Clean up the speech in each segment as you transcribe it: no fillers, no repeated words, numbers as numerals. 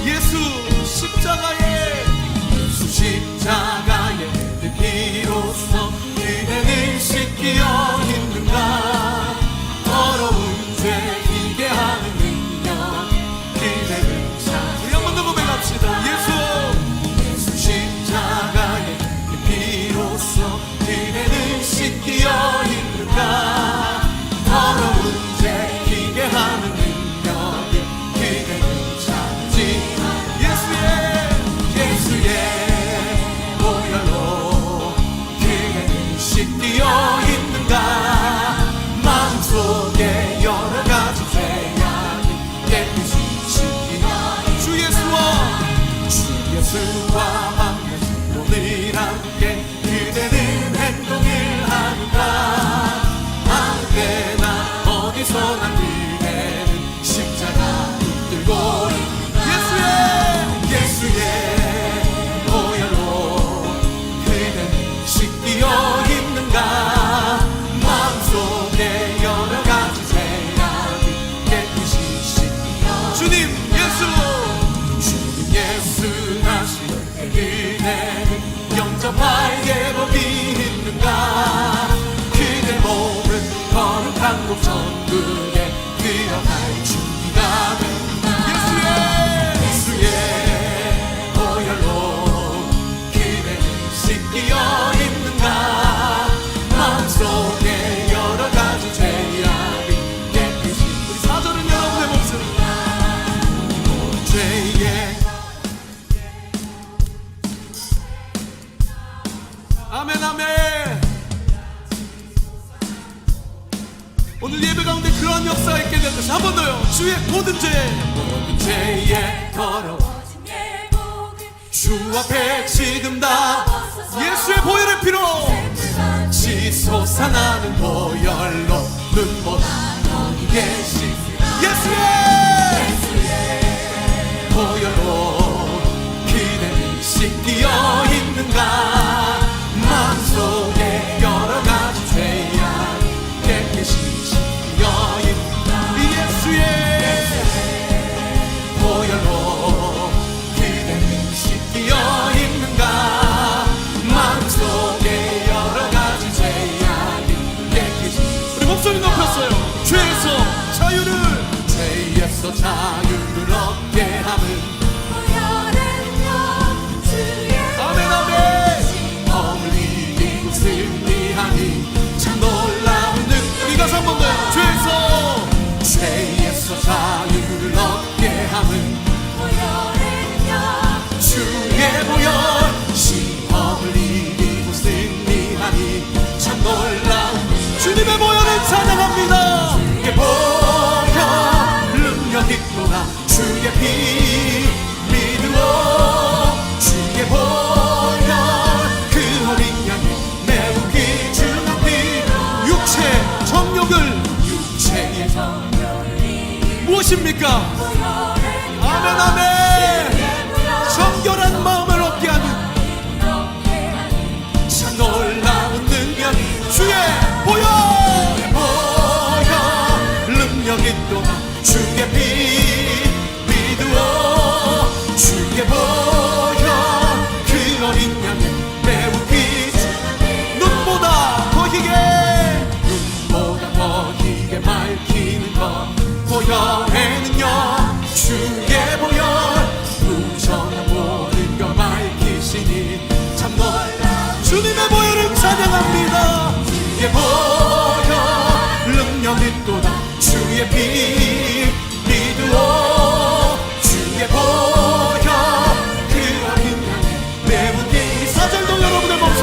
예수 십자가에 그 피로써 그대는 씻기어 있는가. 더러운 죄 이게 하는 능력 그대는 참. 우리 한번 더 고백합시다. 예수 십자가에 그 피로써 그대는 씻기어 있는가. 더러운 죄 이게 하는 능력 그대는 참지. 예수의 보혈로 그대는 씻기어 있는가. 마음속에 여러 가지 죄악이 깨끗이 씻기어. 주 예수와 함께 오늘 함께 그대는 행동을 하는가. 아무 때나 어디서나 그대는 십자가 붙들고 예수의 보혈로 그대는 씻기어 있는가. 마음속에 여러 가지 죄악이 깨끗이 씻기어. 주님 예수 다시 그대는 영접할 예복이 있는가. 그대 몸은 거룩한 곳 천국에 들어갈 준비가 된다. 예수의 보혈로 그대는 씻기어 있는가. 마음속에 여러 가지 죄악이 깨끗이. 우리 사절은 여러분의 목소리. 죄의 아멘 아멘. 오늘 예배 가운데 그러한 역사가 있게 될 것이. 한 번 더요. 주의 모든 죄에 더러워진 주 앞에 지금 다 예수의 보혈의 피로 씻어나는 보혈로 눈보다 너희 계신 예수의 보혈로 그대는 씻기어 있는가. 마음속에 여러 가지 죄악 깨끗이 씻기어 있는가. 예수의 보혈로 그대는 씻기어 있는가. 마음속에 여러 가지 죄악이 깨끗이. 우리 목소리 높였어요. 죄에서 자유를 얻게 함은 아멘 아멘. 허물 이기고 승리하니 참 놀라운 능. 우리 가서 한 번 더요. 죄에서 자유를 얻게 함은 주의 보혈. 시험을 이기고 승리하니 참 놀라운 주님의 보혈을 찬양합니다. 주의 보혈 능력 있도다. 주의 피 믿으오. 주의 보혈 그 어린 양이 매우 귀중한 피. 육체 정욕을 육체의 정욕을 무엇입니까? 아멘 아멘. 정결한 마음을 얻게 하는 참 놀라운 능력이 주의 보혈. 능력 있도다. 주의 피 믿으오. 주의 보혈 그 어린 양의 매우 귀중한 눈보다 더 희게 밝히는 것 보혈의 능력. 주의 보혈 무정한 모든 것 밝히시니 참 놀라. 주님의 보혈을 찬양합니다. 주의 보혈 능력 있도다. 주의 피 믿으오. 주의 보혈 그 어린 양의 매우 귀. 사절도 여러분의 몫을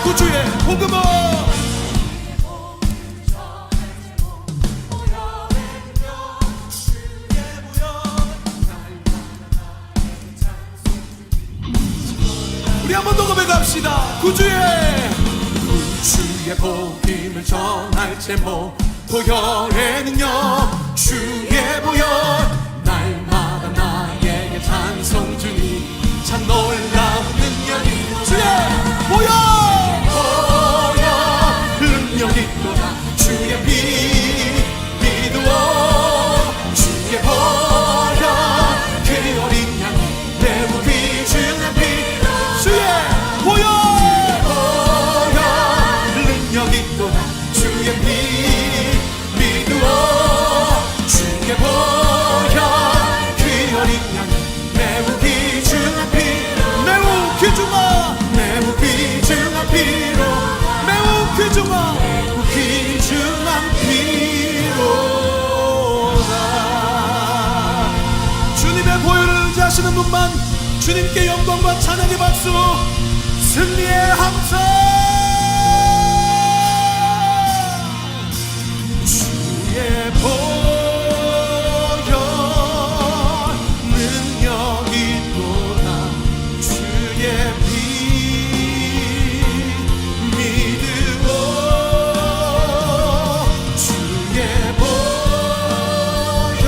구주의 복음을. 우리 한 번 더 고백합시다. 구주의 복음을 전할 제목 보혈의 능력. 주의 보혈 날마다 나에게 찬송 주니 참 놀라운 능력이. 주의 보혈 능력 있도다. 주의 피 믿으오. 주의 보혈 그 어린 양 원하시는 분만 주님께 영광과 찬양의 박수, 승리의 함성. 주의 보혈 능력이 또다, 주의 피 믿으오. 주의 보혈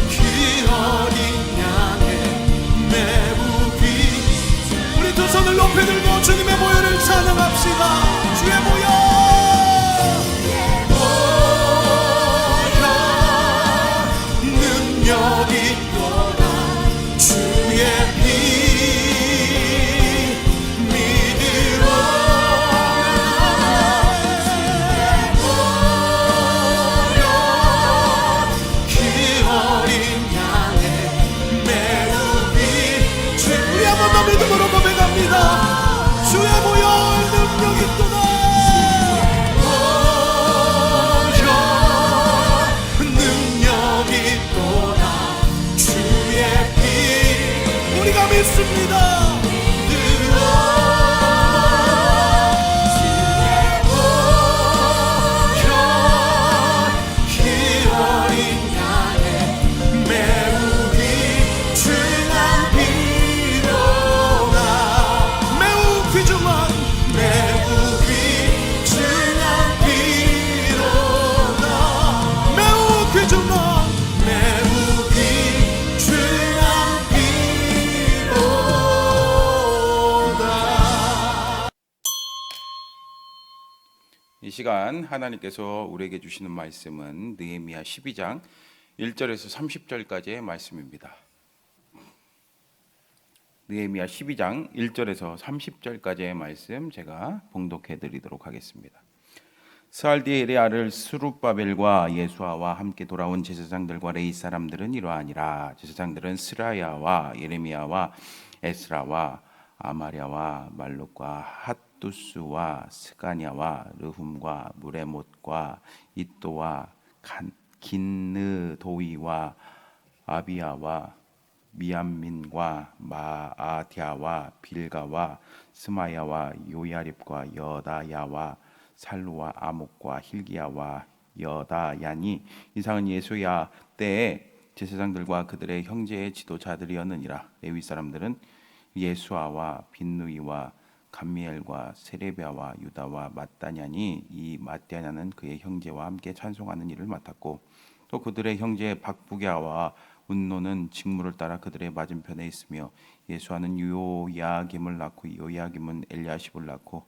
그 어린 양의 매우 귀. 우리 두 손을 높이 들고 주님의 보혈을 찬양합시다. 주의 보혈 능력이 또다, 주의 피 믿으오. 그 어린 양의 매우 비. 우리 한 번 더 믿음으로 고백합니다. 주의 보혈 능력이 또다, 능력이 또다, 주의 피 우리가 믿습니다. 믿으오. 주의 보혈 그 어린 양의 매우 귀중한 피로다, 매우 귀중한 피로다, 매우 귀중한 피로다. 이 시간 하나님께서 우리에게 주시는 말씀은 느헤미야 12장 1절에서 30절까지의 말씀입니다. 느헤미야 12장 1절에서 30절까지의 말씀 제가 봉독해 드리도록 하겠습니다. 스알 뒤에 일의 아들 스룹바벨과 예수아와 함께 돌아온 제사장들과 레위 사람들은 이러하니라. 제사장들은 스라야와 예레미야와 에스라와 아마랴와 말룩과 핫두스와 스가냐와 르훔과 무레못과 이또와 긴느도이와 아비야와 미암민과 마아디아와 빌가와 스마야와 요야립과 여다야와 살루와 아목과 힐기야와 여다야니 이상은 예수야 때에 제사장들과 그들의 형제의 지도자들이었느니라. 레위 사람들은 예수아와 빈누이와 감미엘과 세레비아와 유다와 mat다냐니 이 mat다냐는 그의 형제와 함께 찬송하는 일을 맡았고 또 그들의 형제 박부랴와 운노는 직무를 따라 그들의 맞은편에 있으며 예수아는 요야김을 낳고 요야김은 엘리야십을 낳고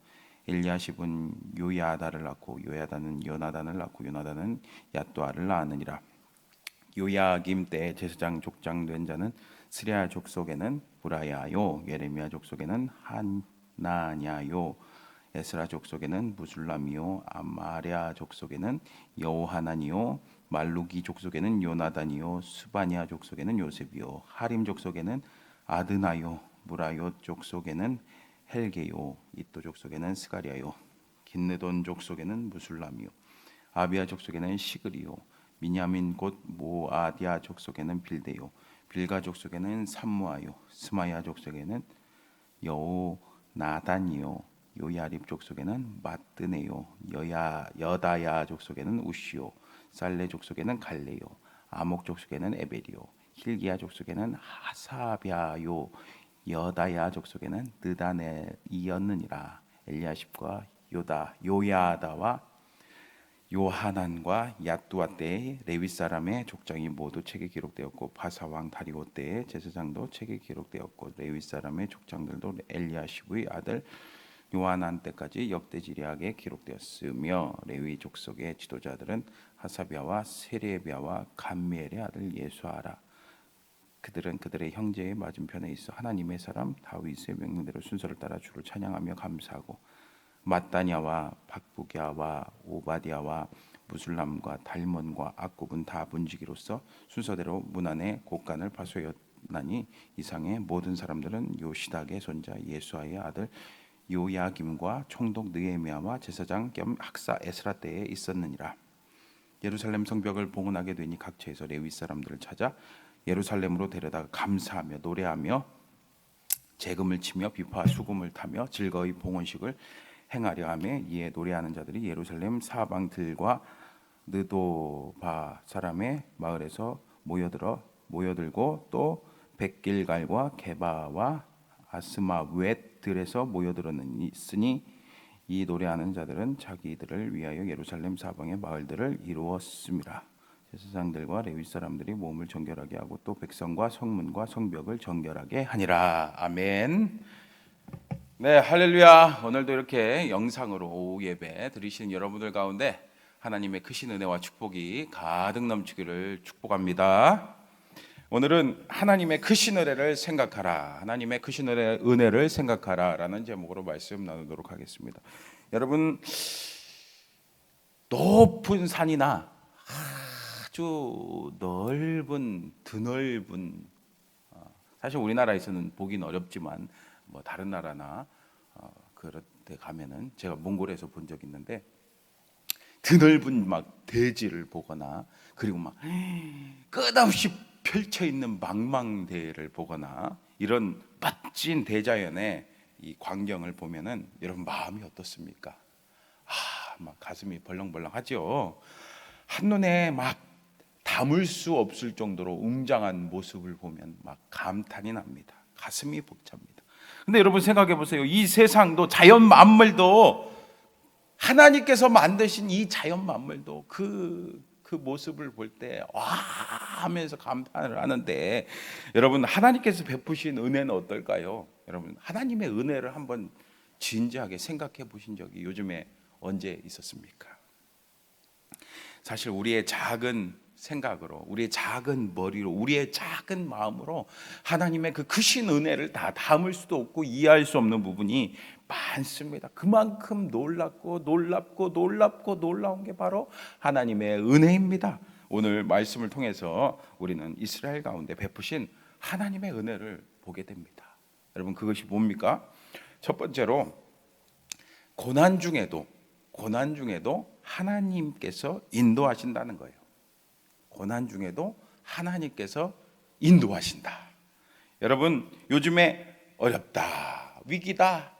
엘리야십은 요야다를 낳고 요야다는 요나단을 낳고 요나단은 야또아를 낳았느니라. 요야김 때 제사장 족장된 자는 스랴 족속에는 부라야요, 예레미야 족속에는 한나냐요, 에스라 족속에는 무술람이요, 아마랴 족속에는 여호하나니요, 말루기 족속에는 요나단이요, 스바냐 족속에는 요셉이요, 하림 족속에는 아드나요, 무라요 족속에는 헬게요, 이또 족속에는 스가랴요, 긴느돈 족속에는 무술람이요, 아비야 족속에는 시그리요, 미냐민 곧 모아디아 족속에는 빌데요, 빌가 족속에는 삼무아요, 스마야 족속에는 여호나단이요, 요야립 족속에는 마뜨네요, 여다야 족속에는 우시요, 살레 족속에는 갈레요, 아목 족속에는 에벨이요, 힐기야 족속에는 하사비아요, 여다야 족속에는 느다넬이었느니라. 엘리야십과 요야다와 요하난과 야뚜아 때의 레위 사람의 족장이 모두 책에 기록되었고 바사왕 다리오 때의 제사장도 책에 기록되었고 레위 사람의 족장들도 엘리야십의 아들 요하난 때까지 역대지리하게 기록되었으며 레위 족속의 지도자들은 하사비아와 세레비아와 감미엘의 아들 예수아라. 그들은 그들의 형제의 맞은편에 있어 하나님의 사람 다윗의 명령대로 순서를 따라 주를 찬양하며 감사하고 mat다냐와 박부랴와 오바디아와 무술람과 달몬과 악굽은 다 문지기로서 순서대로 문 안에 곳간을 파수하였나니 이상의 모든 사람들은 요시닥의 손자 예수아의 아들 요야김과 총독 느헤미야와 제사장 겸 학사 에스라 때에 있었느니라. 예루살렘 성벽을 봉헌하게 되니 각처에서 레위 사람들을 찾아 예루살렘으로 데려다가 감사하며 노래하며 재금을 치며 비파와 수금을 타며 즐거이 봉헌식을 행하려 하며 이에 노래하는 자들이 예루살렘 사방들과 느도바 사람의 마을에서 모여들고 또 백길갈과 게바와 아스마웻들에서 모여들었으니 이 노래하는 자들은 자기들을 위하여 예루살렘 사방의 마을들을 이루었습니다. 제사장들과 레위 사람들이 몸을 정결하게 하고 또 백성과 성문과 성벽을 정결하게 하니라. 아멘. 네, 할렐루야. 오늘도 이렇게 영상으로 오후 예배 드리시는 여러분들 가운데 하나님의 크신 은혜와 축복이 가득 넘치기를 축복합니다. 오늘은 하나님의 크신 은혜를 생각하라, 하나님의 크신 은혜를 생각하라 라는 제목으로 말씀 나누도록 하겠습니다. 여러분, 높은 산이나 아주 넓은 드넓은, 사실 우리나라에서는 보긴 어렵지만 뭐 다른 나라나 그런 데 가면은, 제가 몽골에서 본 적 있는데 드넓은 막 대지를 보거나, 그리고 막 끝없이 펼쳐 있는 망망대해를 보거나, 이런 멋진 대자연의 이 광경을 보면은 여러분 마음이 어떻습니까? 막 가슴이 벌렁벌렁하죠. 한눈에 막 담을 수 없을 정도로 웅장한 모습을 보면 막 감탄이 납니다. 가슴이 벅찹니다. 근데 여러분 생각해 보세요. 이 세상도, 자연 만물도, 하나님께서 만드신 이 자연 만물도 그 모습을 볼 때 와 하면서 감탄을 하는데, 여러분 하나님께서 베푸신 은혜는 어떨까요? 여러분 하나님의 은혜를 한번 진지하게 생각해 보신 적이 요즘에 언제 있었습니까? 사실 우리의 작은 생각으로, 우리의 작은 머리로, 우리의 작은 마음으로 하나님의 그 크신 은혜를 다 담을 수도 없고 이해할 수 없는 부분이 많습니다. 그만큼 놀랍고 놀라운 게 바로 하나님의 은혜입니다. 오늘 말씀을 통해서 우리는 이스라엘 가운데 베푸신 하나님의 은혜를 보게 됩니다. 여러분 그것이 뭡니까? 첫 번째로 고난 중에도 하나님께서 인도하신다는 거예요. 고난 중에도 하나님께서 인도하신다. 여러분 요즘에 어렵다, 위기다,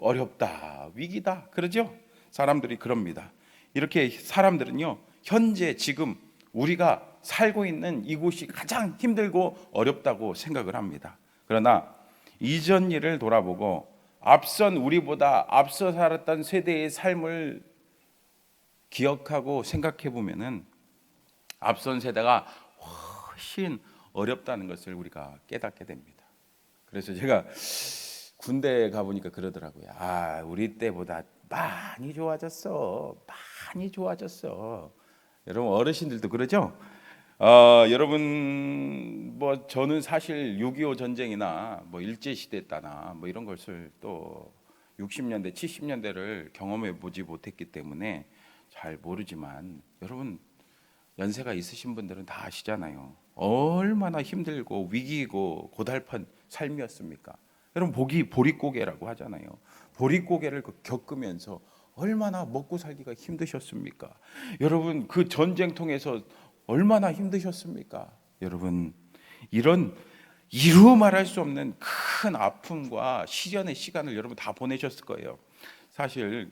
어렵다, 위기다, 그러죠? 사람들이 그럽니다. 이렇게 사람들은요, 현재 지금 우리가 살고 있는 이곳이 가장 힘들고 어렵다고 생각을 합니다. 그러나 이전 일을 돌아보고 우리보다 앞서 살았던 세대의 삶을 기억하고 생각해 보면은 앞선 세대가 훨씬 어렵다는 것을 우리가 깨닫게 됩니다. 그래서 제가 군대에 가보니까 그러더라고요. 우리 때보다 많이 좋아졌어. 여러분 어르신들도 그러죠? 여러분 뭐 저는 사실 6.25 전쟁이나 뭐 일제시대 때나 뭐 이런 것을 또 60년대 70년대를 경험해 보지 못했기 때문에 잘 모르지만, 여러분 연세가 있으신 분들은 다 아시잖아요. 얼마나 힘들고 위기고 고달픈 삶이었습니까? 여러분 보릿고개라고 하잖아요. 보릿고개를 겪으면서 얼마나 먹고 살기가 힘드셨습니까? 여러분 그 전쟁통에서 얼마나 힘드셨습니까? 여러분 이런 이루 말할 수 없는 큰 아픔과 시련의 시간을 여러분 다 보내셨을 거예요. 사실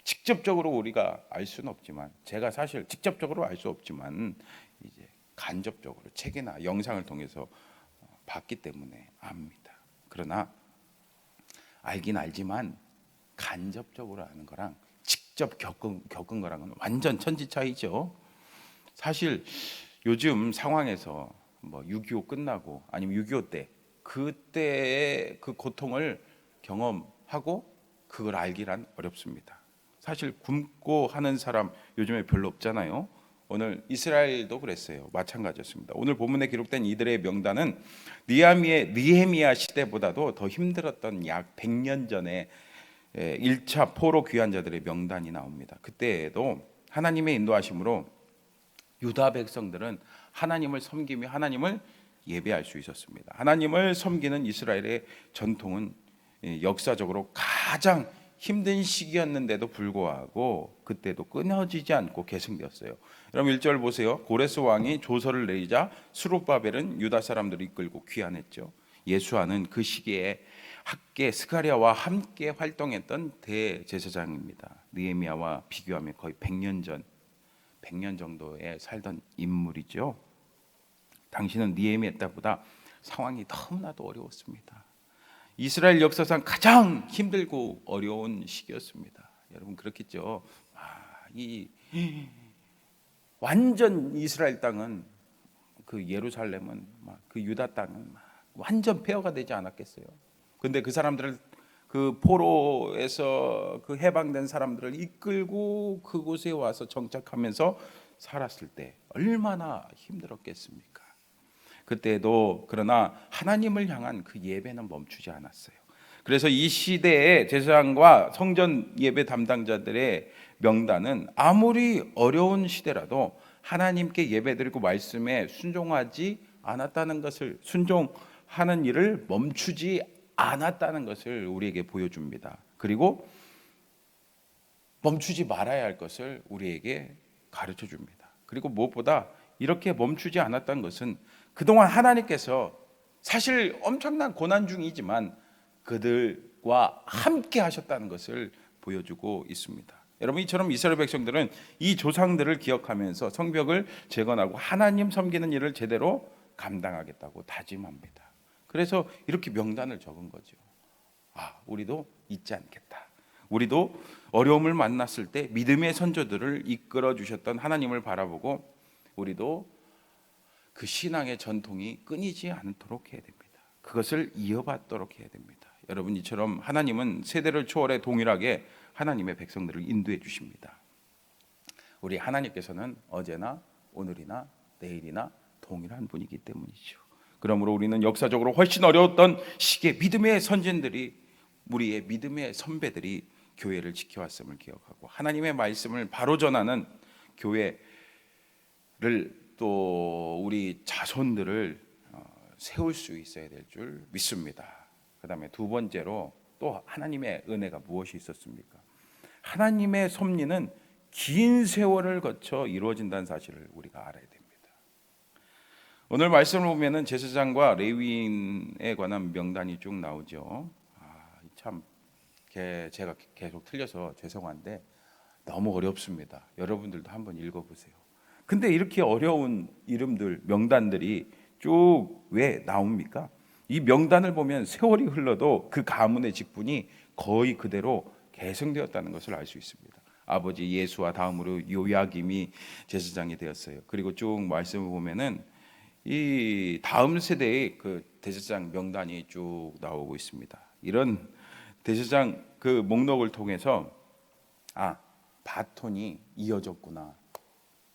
직접적으로 우리가 알 수는 없지만, 제가 사실 직접적으로 알 수 없지만 이제 간접적으로 책이나 영상을 통해서 봤기 때문에 압니다. 그러나 알긴 알지만 간접적으로 아는 거랑 직접 겪은 거랑은 완전 천지 차이죠. 사실 요즘 상황에서 뭐 6.25 끝나고 아니면 6.25 때 그때의 그 고통을 경험하고 그걸 알기란 어렵습니다. 사실 굶고 하는 사람 요즘에 별로 없잖아요. 오늘 이스라엘도 그랬어요. 마찬가지였습니다. 오늘 본문에 기록된 이들의 명단은 느헤미야 시대보다도 더 힘들었던 약 100년 전에 1차 포로 귀환 자들의 명단이 나옵니다. 그때에도 하나님의 인도하심으로 유다 백성들은 하나님을 섬기며 하나님을 예배할 수 있었습니다. 하나님을 섬기는 이스라엘의 전통은 역사적으로 가장 힘든 시기였는데도 불구하고 그때도 끊어지지 않고 계승되었어요. 여러분 1절 보세요. 고레스 왕이 조서를 내리자 스룹바벨은 유다 사람들을 이끌고 귀환했죠. 예수아는 그 시기에 학계 스가랴와 함께 활동했던 대제사장입니다. 느헤미야와 비교하면 거의 100년 정도에 살던 인물이죠. 당시는 느헤미야 때보다 상황이 너무나도 어려웠습니다. 이스라엘 역사상 가장 힘들고 어려운 시기였습니다. 여러분 그렇겠죠. 이 완전 이스라엘 땅은 그 예루살렘은 그 유다 땅은 완전 폐허가 되지 않았겠어요. 근데 그 사람들을 그 포로에서 그 해방된 사람들을 이끌고 그곳에 와서 정착하면서 살았을 때 얼마나 힘들었겠습니까? 그때도 그러나 하나님을 향한 그 예배는 멈추지 않았어요. 그래서 이 시대의 제사장과 성전 예배 담당자들의 명단은 아무리 어려운 시대라도 하나님께 예배드리고 말씀에 순종하지 않았다는 것을, 순종하는 일을 멈추지 않았다는 것을 우리에게 보여줍니다. 그리고 멈추지 말아야 할 것을 우리에게 가르쳐 줍니다. 그리고 무엇보다 이렇게 멈추지 않았다는 것은 그동안 하나님께서 사실 엄청난 고난 중이지만 그들과 함께 하셨다는 것을 보여주고 있습니다. 여러분 이처럼 이스라엘 백성들은 이 조상들을 기억하면서 성벽을 재건하고 하나님 섬기는 일을 제대로 감당하겠다고 다짐합니다. 그래서 이렇게 명단을 적은 거죠. 우리도 잊지 않겠다. 우리도 어려움을 만났을 때 믿음의 선조들을 이끌어 주셨던 하나님을 바라보고 우리도 그 신앙의 전통이 끊이지 않도록 해야 됩니다. 그것을 이어받도록 해야 됩니다. 여러분 이처럼 하나님은 세대를 초월해 동일하게 하나님의 백성들을 인도해 주십니다. 우리 하나님께서는 어제나 오늘이나 내일이나 동일한 분이기 때문이죠. 그러므로 우리는 역사적으로 훨씬 어려웠던 시기에 믿음의 선진들이, 우리의 믿음의 선배들이 교회를 지켜왔음을 기억하고 하나님의 말씀을 바로 전하는 교회를 또 우리 자손들을 세울 수 있어야 될 줄 믿습니다. 그 다음에 두 번째로 또 하나님의 은혜가 무엇이 있었습니까? 하나님의 섭리는 긴 세월을 거쳐 이루어진다는 사실을 우리가 알아야 됩니다. 오늘 말씀을 보면은 제사장과 레위인에 관한 명단이 쭉 나오죠. 참 제가 계속 틀려서 죄송한데 너무 어렵습니다. 여러분들도 한번 읽어보세요. 근데 이렇게 어려운 이름들, 명단들이 쭉 왜 나옵니까? 이 명단을 보면 세월이 흘러도 그 가문의 직분이 거의 그대로 계승되었다는 것을 알 수 있습니다. 아버지 예수와 다음으로 요야김이 제사장이 되었어요. 그리고 쭉 말씀을 보면은 이 다음 세대의 그 대제사장 명단이 쭉 나오고 있습니다. 이런 대제사장 그 목록을 통해서 바톤이 이어졌구나,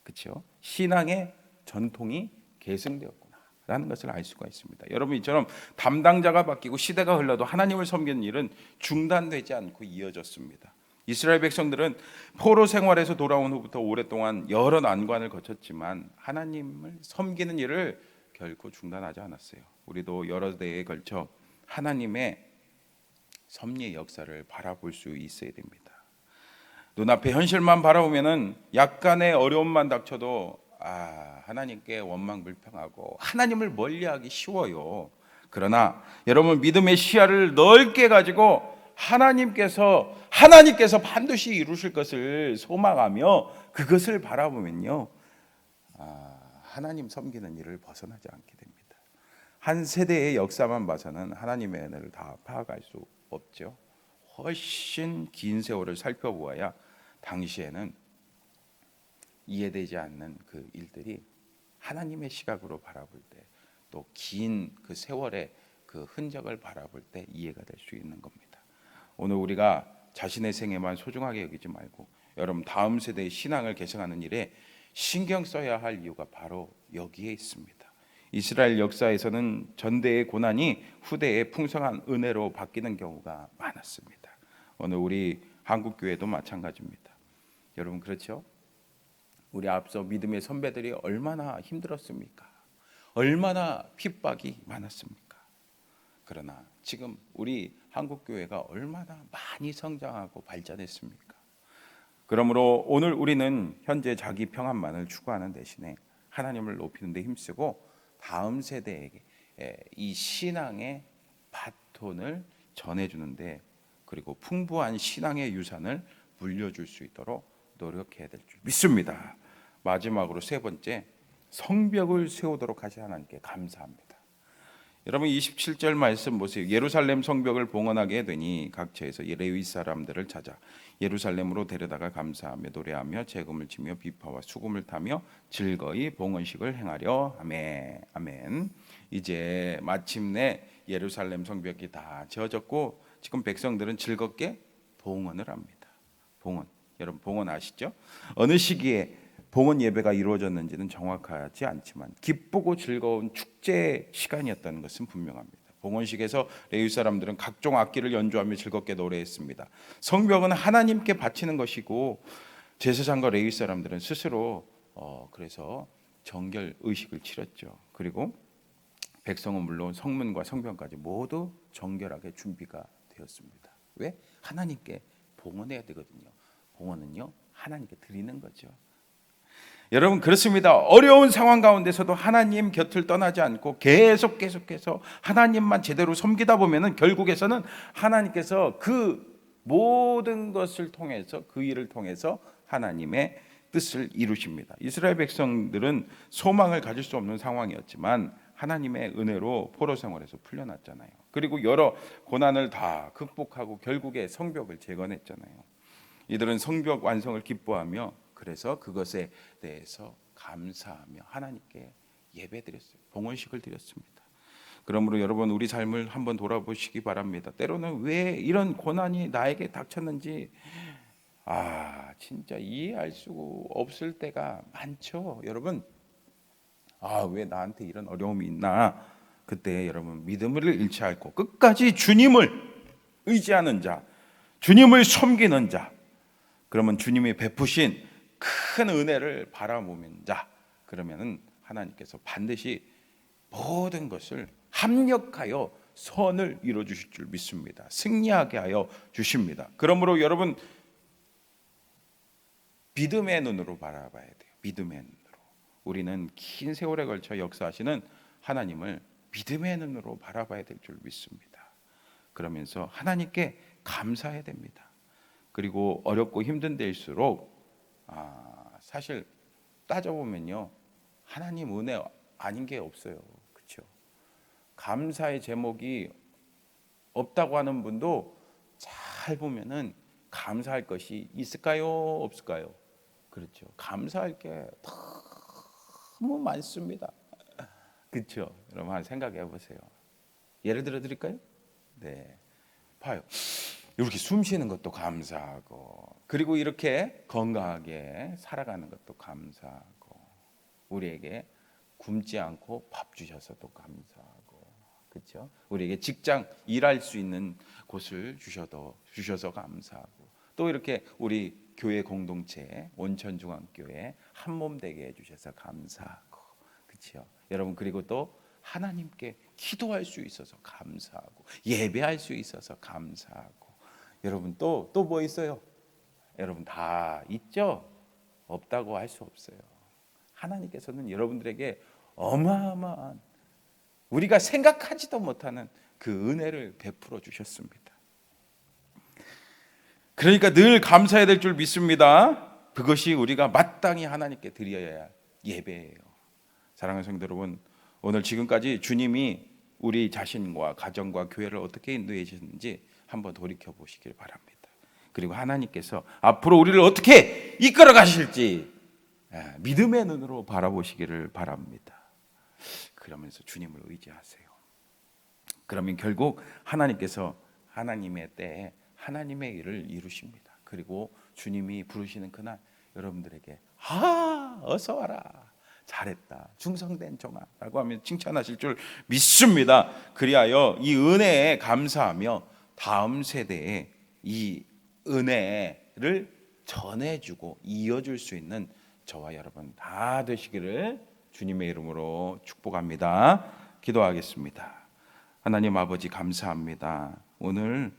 그렇죠? 신앙의 전통이 계승되었구나라는 것을 알 수가 있습니다. 여러분 이처럼 담당자가 바뀌고 시대가 흘러도 하나님을 섬기는 일은 중단되지 않고 이어졌습니다. 이스라엘 백성들은 포로 생활에서 돌아온 후부터 오랫동안 여러 난관을 거쳤지만 하나님을 섬기는 일을 결코 중단하지 않았어요. 우리도 여러 대에 걸쳐 하나님의 섭리의 역사를 바라볼 수 있어야 됩니다. 눈앞의 현실만 바라보면은 약간의 어려움만 닥쳐도 하나님께 원망불평하고 하나님을 멀리하기 쉬워요. 그러나 여러분 믿음의 시야를 넓게 가지고 하나님께서 반드시 이루실 것을 소망하며 그것을 바라보면요, 하나님 섬기는 일을 벗어나지 않게 됩니다. 한 세대의 역사만 봐서는 하나님의 은혜를 다 파악할 수 없죠. 훨씬 긴 세월을 살펴보아야 당시에는 이해되지 않는 그 일들이 하나님의 시각으로 바라볼 때, 또 긴 그 세월의 그 흔적을 바라볼 때 이해가 될 수 있는 겁니다. 오늘 우리가 자신의 생애만 소중하게 여기지 말고 여러분 다음 세대의 신앙을 계승하는 일에 신경 써야 할 이유가 바로 여기에 있습니다. 이스라엘 역사에서는 전대의 고난이 후대의 풍성한 은혜로 바뀌는 경우가 많았습니다. 오늘 우리 한국교회도 마찬가지입니다. 여러분 그렇죠? 우리 앞서 믿음의 선배들이 얼마나 힘들었습니까? 얼마나 핍박이 많았습니까? 그러나 지금 우리 한국 교회가 얼마나 많이 성장하고 발전했습니까? 그러므로 오늘 우리는 현재 자기 평안만을 추구하는 대신에 하나님을 높이는 데 힘쓰고 다음 세대에게 이 신앙의 바톤을 전해주는데, 그리고 풍부한 신앙의 유산을 물려줄 수 있도록 노력해야 될 줄 믿습니다. 마지막으로 세 번째, 성벽을 세우도록 하신 하나님께 감사합니다. 여러분 27절 말씀 보세요. 예루살렘 성벽을 봉헌하게 되니 각처에서 레위 사람들을 찾아 예루살렘으로 데려다가 감사하며 노래하며 재금을 치며 비파와 수금을 타며 즐거이 봉헌식을 행하려 하매. 아멘. 이제 마침내 예루살렘 성벽이 다 지어졌고 지금 백성들은 즐겁게 봉헌을 합니다. 봉헌. 여러분 봉헌 아시죠? 어느 시기에 봉헌 예배가 이루어졌는지는 정확하지 않지만 기쁘고 즐거운 축제 시간이었다는 것은 분명합니다. 봉헌식에서 레위 사람들은 각종 악기를 연주하며 즐겁게 노래했습니다. 성벽은 하나님께 바치는 것이고 제사장과 레위 사람들은 스스로 그래서 정결 의식을 치렀죠. 그리고 백성은 물론 성문과 성벽까지 모두 정결하게 준비가 되었습니다. 왜? 하나님께 봉헌해야 되거든요. 봉헌은요 하나님께 드리는 거죠. 여러분 그렇습니다. 어려운 상황 가운데서도 하나님 곁을 떠나지 않고 계속해서 하나님만 제대로 섬기다 보면은 결국에서는 하나님께서 그 모든 것을 통해서, 그 일을 통해서 하나님의 뜻을 이루십니다. 이스라엘 백성들은 소망을 가질 수 없는 상황이었지만 하나님의 은혜로 포로 생활에서 풀려났잖아요. 그리고 여러 고난을 다 극복하고 결국에 성벽을 재건했잖아요. 이들은 성벽 완성을 기뻐하며 그래서 그것에 대해서 감사하며 하나님께 예배드렸어요. 봉헌식을 드렸습니다. 그러므로 여러분 우리 삶을 한번 돌아보시기 바랍니다. 때로는 왜 이런 고난이 나에게 닥쳤는지 진짜 이해할 수 없을 때가 많죠. 여러분 왜 나한테 이런 어려움이 있나? 그때 여러분 믿음을 잃지 않고 끝까지 주님을 의지하는 자, 주님을 섬기는 자, 그러면 주님이 베푸신 큰 은혜를 바라보는 자, 그러면은 하나님께서 반드시 모든 것을 합력하여 선을 이루어 주실 줄 믿습니다. 승리하게 하여 주십니다. 그러므로 여러분 믿음의 눈으로 바라봐야 돼요. 믿음의 눈으로. 우리는 긴 세월에 걸쳐 역사하시는 하나님을 믿음의 눈으로 바라봐야 될 줄 믿습니다. 그러면서 하나님께 감사해야 됩니다. 그리고 어렵고 힘든 데일수록 사실 따져보면요 하나님 은혜 아닌 게 없어요. 그렇죠? 감사의 제목이 없다고 하는 분도 잘 보면은 감사할 것이 있을까요? 없을까요? 그렇죠. 감사할 게 너무 많습니다. 그렇죠? 여러분 한번 생각해 보세요. 예를 들어 드릴까요? 네, 봐요. 이렇게 숨 쉬는 것도 감사하고, 그리고 이렇게 건강하게 살아가는 것도 감사하고, 우리에게 굶지 않고 밥 주셔서도 감사하고, 그렇죠? 우리에게 직장 일할 수 있는 곳을 주셔서 감사하고, 또 이렇게 우리 교회 공동체 온천중앙교회 한몸 되게 해주셔서 감사하고, 그렇죠? 여러분 그리고 또 하나님께 기도할 수 있어서 감사하고, 예배할 수 있어서 감사하고, 여러분 또 뭐 있어요? 여러분 다 있죠? 없다고 할 수 없어요. 하나님께서는 여러분들에게 어마어마한, 우리가 생각하지도 못하는 그 은혜를 베풀어 주셨습니다. 그러니까 늘 감사해야 될 줄 믿습니다. 그것이 우리가 마땅히 하나님께 드려야 할 예배예요. 사랑하는 성도 여러분, 오늘 지금까지 주님이 우리 자신과 가정과 교회를 어떻게 인도해 주셨는지 한번 돌이켜 보시길 바랍니다. 그리고 하나님께서 앞으로 우리를 어떻게 이끌어 가실지 믿음의 눈으로 바라보시기를 바랍니다. 그러면서 주님을 의지하세요. 그러면 결국 하나님께서 하나님의 때에 하나님의 일을 이루십니다. 그리고 주님이 부르시는 그날 여러분들에게 어서 와라, 잘했다, 충성된 종아라고 하면 칭찬하실 줄 믿습니다. 그리하여 이 은혜에 감사하며 다음 세대에 이 은혜를 전해주고 이어줄 수 있는 저와 여러분 다 되시기를 주님의 이름으로 축복합니다. 기도하겠습니다. 하나님 아버지 감사합니다. 오늘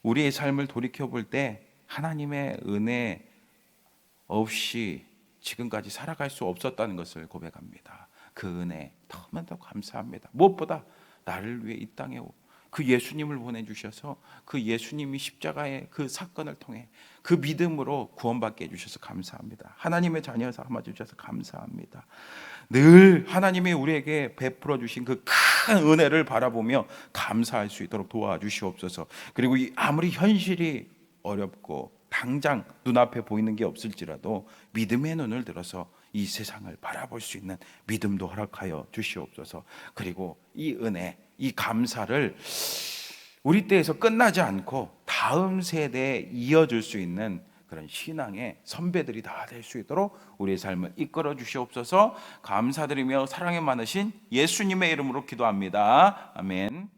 우리의 삶을 돌이켜 볼 때 하나님의 은혜 없이 지금까지 살아갈 수 없었다는 것을 고백합니다. 그 은혜 너무나도 감사합니다. 무엇보다 나를 위해 이 땅에 그 예수님을 보내주셔서 그 예수님이 십자가의 그 사건을 통해 그 믿음으로 구원받게 해주셔서 감사합니다. 하나님의 자녀 삼아주셔서 감사합니다. 늘 하나님이 우리에게 베풀어 주신 그 큰 은혜를 바라보며 감사할 수 있도록 도와주시옵소서. 그리고 아무리 현실이 어렵고 당장 눈앞에 보이는 게 없을지라도 믿음의 눈을 들어서 이 세상을 바라볼 수 있는 믿음도 허락하여 주시옵소서. 그리고 이 은혜, 이 감사를 우리 때에서 끝나지 않고 다음 세대에 이어줄 수 있는 그런 신앙의 선배들이 다 될 수 있도록 우리의 삶을 이끌어 주시옵소서. 감사드리며 사랑에 많으신 예수님의 이름으로 기도합니다. 아멘.